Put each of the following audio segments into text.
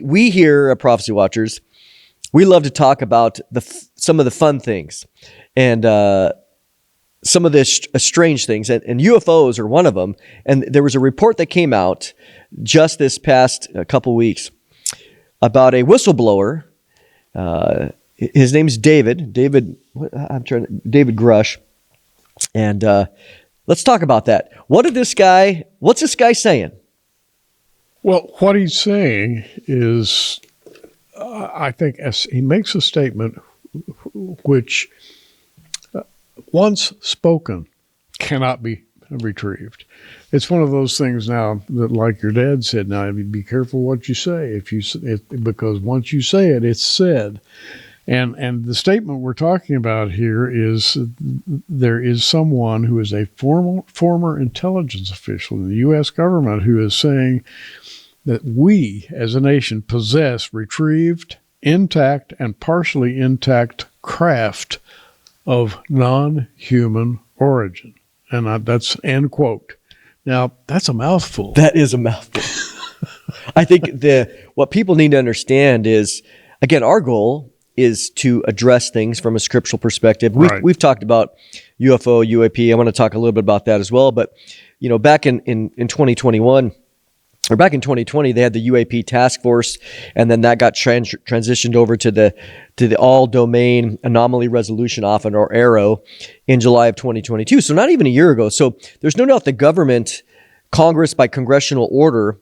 We here at Prophecy Watchers, we love to talk about some of the fun things and some of the strange things, and UFOs are one of them. And there was a report that came out just this past couple weeks about a whistleblower. His name's David Grush, and let's talk about that. What's this guy saying? Well, what he's saying is, I think, as he makes a statement which, once spoken, cannot be retrieved. It's one of those things now that, like your dad said, now be careful what you say. Because once you say it, it's said. And the statement we're talking about here is there is someone who is a former intelligence official in the U.S. government who is saying that we, as a nation, possess retrieved, intact, and partially intact craft of non-human origin. And that's end quote. Now, that's a mouthful. That is a mouthful. I think what people need to understand is, again, our goal is to address things from a scriptural perspective. We've talked about UFO, UAP. I want to talk a little bit about that as well. But, back in 2021, or back in 2020, they had the UAP task force, and then that got transitioned over to the All Domain Anomaly Resolution Office, or ARROW, in July of 2022. So not even a year ago. So there's no doubt the government, Congress by congressional order,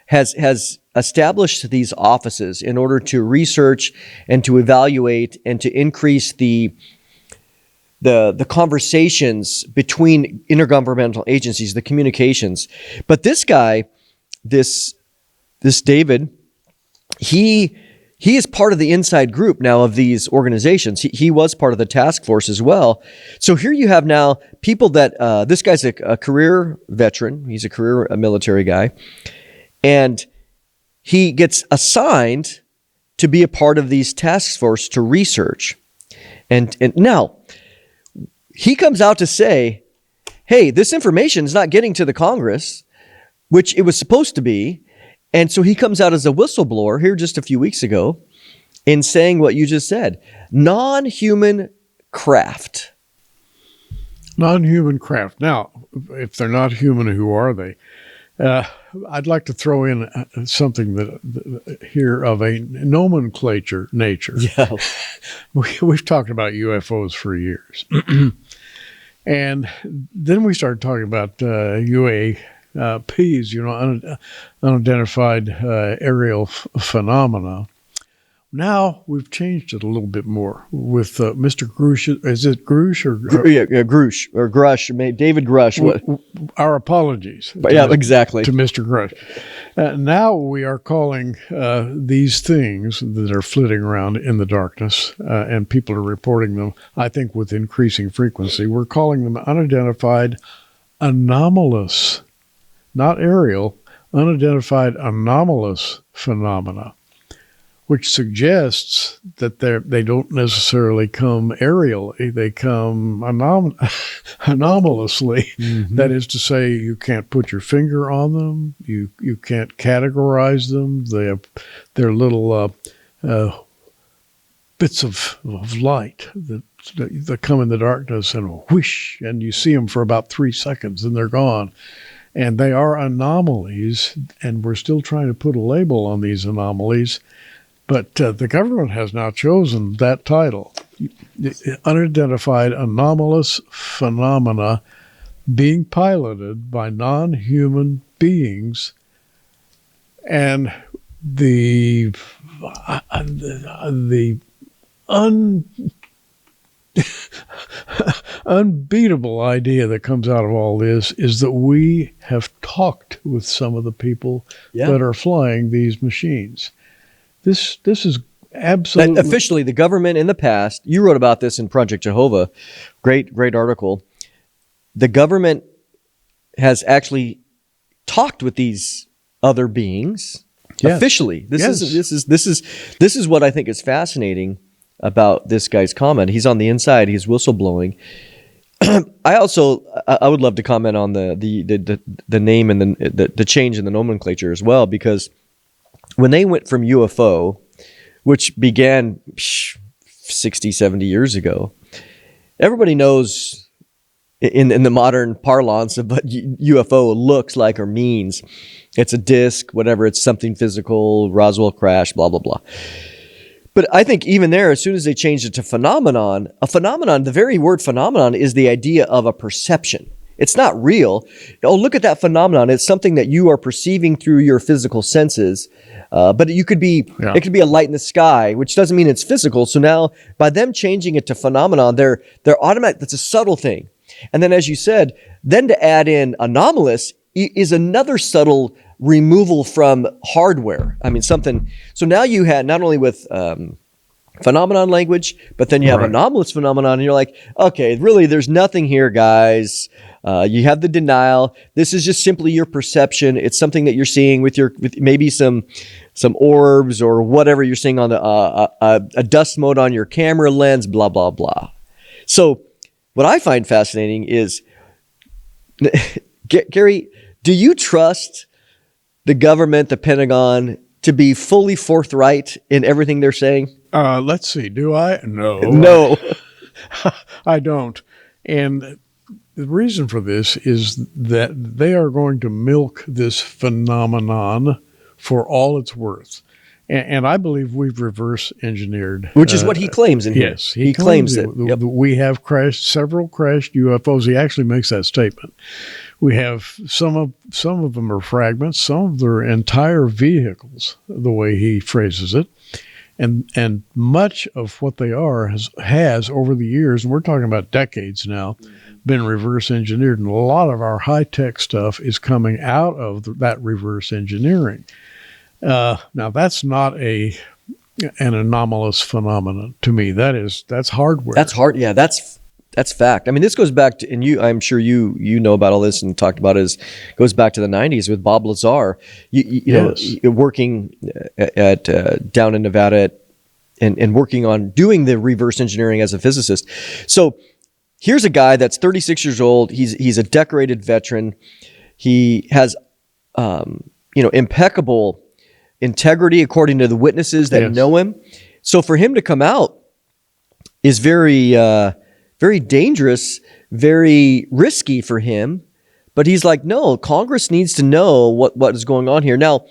has established these offices in order to research and to evaluate and to increase the conversations between intergovernmental agencies, the communications. But this guy, this David, he is part of the inside group now of these organizations. He was part of the task force as well. So here you have now people that this guy's a career veteran. He's a career military guy. And he gets assigned to be a part of these task force to research. And now he comes out to say, hey, this information is not getting to the Congress, which it was supposed to be. And so he comes out as a whistleblower here just a few weeks ago in saying what you just said, non-human craft. Non-human craft. Now, if they're not human, who are they? I'd like to throw in something that here of a nomenclature nature. Yeah. We've talked about UFOs for years. And then we started talking about UAPs, unidentified aerial phenomena. Now we've changed it a little bit more with Mr. Grush. Is it Grush or Grush or Grush? David Grush. Our apologies. Exactly. To Mr. Grush. Now we are calling these things that are flitting around in the darkness, and people are reporting them, I think, with increasing frequency. We're calling them unidentified anomalous, not aerial, unidentified anomalous phenomena, which suggests that they don't necessarily come aerially, they come anomalously. Mm-hmm. That is to say, you can't put your finger on them, you can't categorize them. They're little bits of light that come in the darkness and whoosh, and you see them for about 3 seconds and they're gone. And they are anomalies, and we're still trying to put a label on these anomalies. But the government has now chosen that title, unidentified anomalous phenomena being piloted by non-human beings. And the unbeatable idea that comes out of all this is that we have talked with some of the people that are flying these machines. This is absolutely... Officially, the government in the past, you wrote about this in Project Jehovah, great article. The government has actually talked with these other beings officially. This is what I think is fascinating about this guy's comment. He's on the inside. He's whistleblowing. I would love to comment on the name and the change in the nomenclature as well, because when they went from UFO, which began 60, 70 years ago, everybody knows in the modern parlance of what UFO looks like or means. It's a disc, whatever, it's something physical, Roswell crash, blah, blah, blah. But I think even there, as soon as they changed it to phenomenon, the very word phenomenon is the idea of a perception. It's not real. Oh, look at that phenomenon. It's something that you are perceiving through your physical senses. But it could be a light in the sky, which doesn't mean it's physical. So now by them changing it to phenomenon, they're automatic. That's a subtle thing. And then, as you said, then to add in anomalous is another subtle removal from hardware. I mean, something. So now you had not only with phenomenon language, but then you have anomalous phenomenon, and you're like, okay, really, there's nothing here, guys. You have the denial. This is just simply your perception. It's something that you're seeing with maybe some orbs or whatever you're seeing on a dust mode on your camera lens. Blah blah blah. So, what I find fascinating is, Gary, do you trust the government, the Pentagon, to be fully forthright in everything they're saying? Let's see. Do I? No. No. I don't. And the reason for this is that they are going to milk this phenomenon for all it's worth. And I believe we've reverse engineered. Which is what he claims in here. Yes. He claims it. Yep. We have several crashed UFOs. He actually makes that statement. We have some of them are fragments, some of them are entire vehicles, the way he phrases it. And much of what they are has over the years, and we're talking about decades now, been reverse engineered. And a lot of our high-tech stuff is coming out of that reverse engineering. Now, that's not an anomalous phenomenon to me. That's hardware. That's hard. Yeah, that's fact. I mean, this goes back to, and I'm sure you know about all this and talked about it, goes back to the 90s with Bob Lazar, Yes. Working at down in Nevada and working on doing the reverse engineering as a physicist. So here's a guy that's 36 years old. He's a decorated veteran. He has, impeccable integrity according to the witnesses that know him. So for him to come out is very, very dangerous, very risky for him. But he's like, no, Congress needs to know what is going on here. Now,